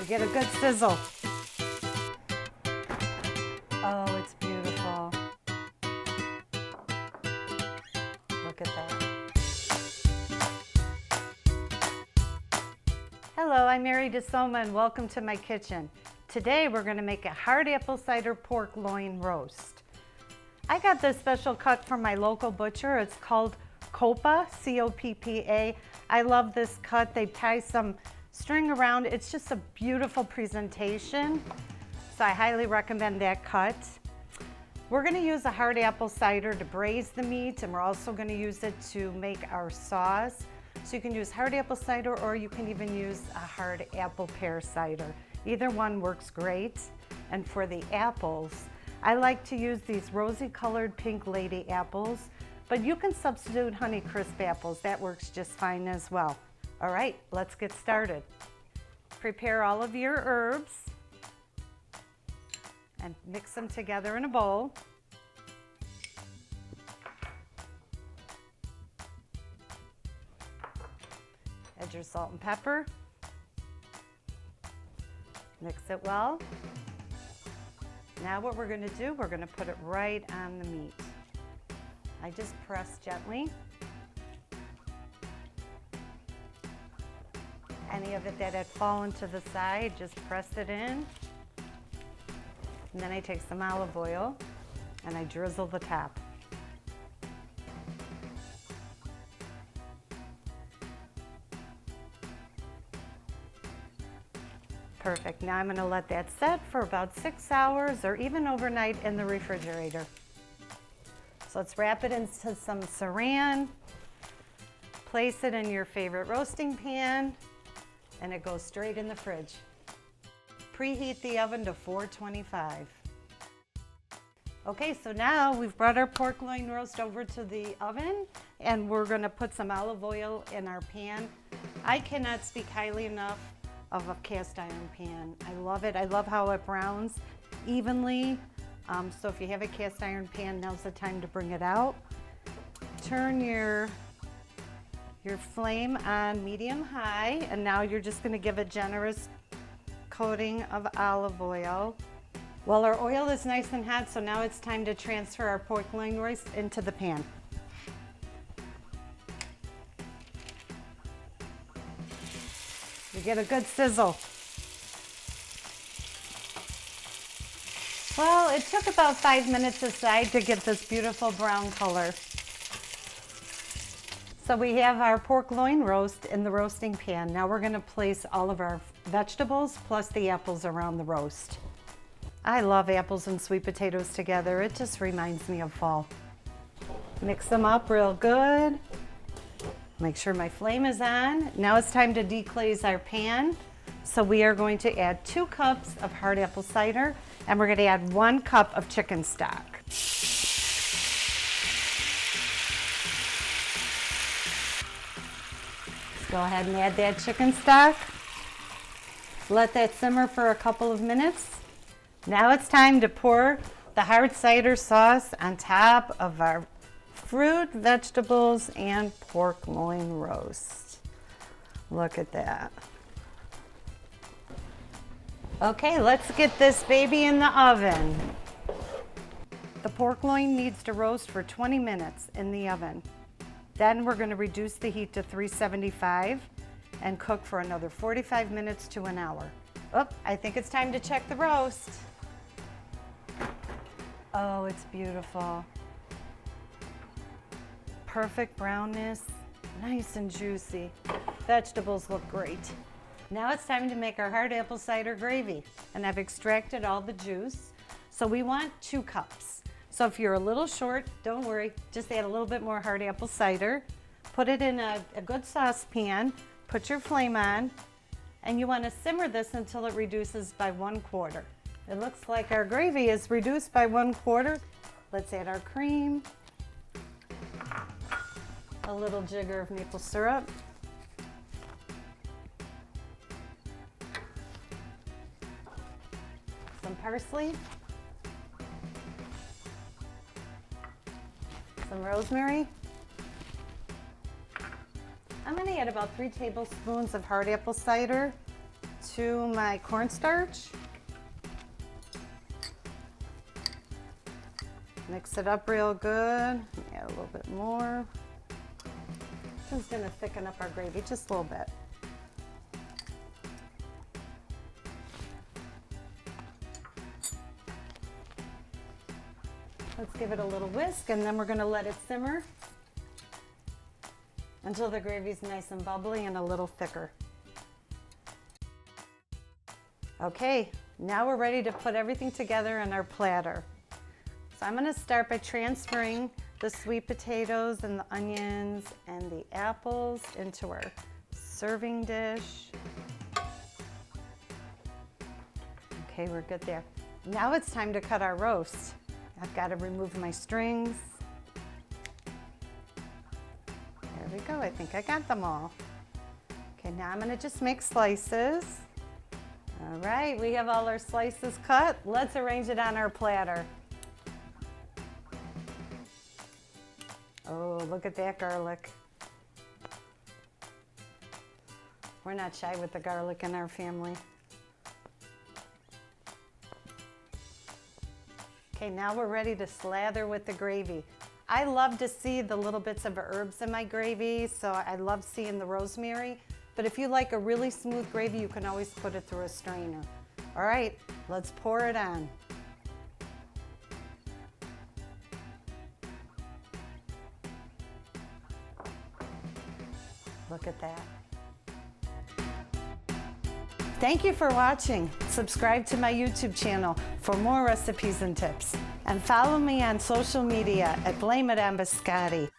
You get a good sizzle. Oh, it's beautiful. Look at that. Hello, I'm Mary DiSomma and welcome to my kitchen. Today we're going to make a hard apple cider pork loin roast. I got this special cut from my local butcher. It's called Coppa, C-O-P-P-A. I love this cut. They tie some string around. It's just a beautiful presentation. So I highly recommend that cut. We're going to use a hard apple cider to braise the meat, and we're also going to use it to make our sauce. So you can use hard apple cider, or you can even use a hard apple pear cider. Either one works great. And for the apples, I like to use these rosy colored pink lady apples, but you can substitute Honeycrisp apples. That works just fine as well. All right, let's get started. Prepare all of your herbs and mix them together in a bowl. Add your salt and pepper. Mix it well. Now what we're going to do, we're going to put it right on the meat. I just press gently. Any of it that had fallen to the side, just press it in. And then I take some olive oil and I drizzle the top. Perfect. Now I'm going to let that set for about 6 hours or even overnight in the refrigerator. So let's wrap it into some saran. Place it in your favorite roasting pan, and it goes straight in the fridge. Preheat the oven to 425. Okay, so now we've brought our pork loin roast over to the oven, and we're going to put some olive oil in our pan. I cannot speak highly enough of a cast iron pan. I love it. I love how it browns evenly. So if you have a cast iron pan, now's the time to bring it out. Turn your flame on medium high, and now you're just going to give a generous coating of olive oil. Well, our oil is nice and hot, so now it's time to transfer our pork loin roast into the pan. You get a good sizzle. Well, it took about 5 minutes aside to get this beautiful brown color. So we have our pork loin roast in the roasting pan. Now we're going to place all of our vegetables plus the apples around the roast. I love apples and sweet potatoes together. It just reminds me of fall. Mix them up real good. Make sure my flame is on. Now it's time to deglaze our pan. So we are going to add 2 cups of hard apple cider, and we're going to add 1 cup of chicken stock. Go ahead and add that chicken stock. Let that simmer for a couple of minutes. Now it's time to pour the hard cider sauce on top of our fruit, vegetables, and pork loin roast. Look at that. Okay, let's get this baby in the oven. The pork loin needs to roast for 20 minutes in the oven. Then we're going to reduce the heat to 375 and cook for another 45 minutes to an hour. Oh, I think it's time to check the roast. Oh, it's beautiful. Perfect brownness, nice and juicy. Vegetables look great. Now it's time to make our hard apple cider gravy, and I've extracted all the juice. So we want 2 cups. So if you're a little short, don't worry, just add a little bit more hard apple cider. Put it in a good saucepan, put your flame on, and you want to simmer this until it reduces by 1/4. It looks like our gravy is reduced by 1/4. Let's add our cream. A little jigger of maple syrup. Some parsley. Some rosemary. I'm going to add about 3 tablespoons of hard apple cider. to my cornstarch. Mix it up real good. Add a little bit more. This is gonna thicken up our gravy just a little bit. Let's give it a little whisk, and then we're gonna let it simmer until the gravy's nice and bubbly and a little thicker. Okay, now we're ready to put everything together in our platter. So I'm gonna start by transferring the sweet potatoes and the onions and the apples into our serving dish. Okay, we're good there. Now it's time to cut our roast. I've got to remove my strings. There we go, I think I got them all. Okay, now I'm gonna just make slices. All right, we have all our slices cut. Let's arrange it on our platter. Oh, look at that garlic. We're not shy with the garlic in our family. Okay, now we're ready to slather with the gravy. I love to see the little bits of herbs in my gravy, so I love seeing the rosemary. But if you like a really smooth gravy, you can always put it through a strainer. All right, let's pour it on. Look at that. Thank you for watching. Subscribe to my YouTube channel for more recipes and tips. And follow me on social media at Blame It on Biscotti.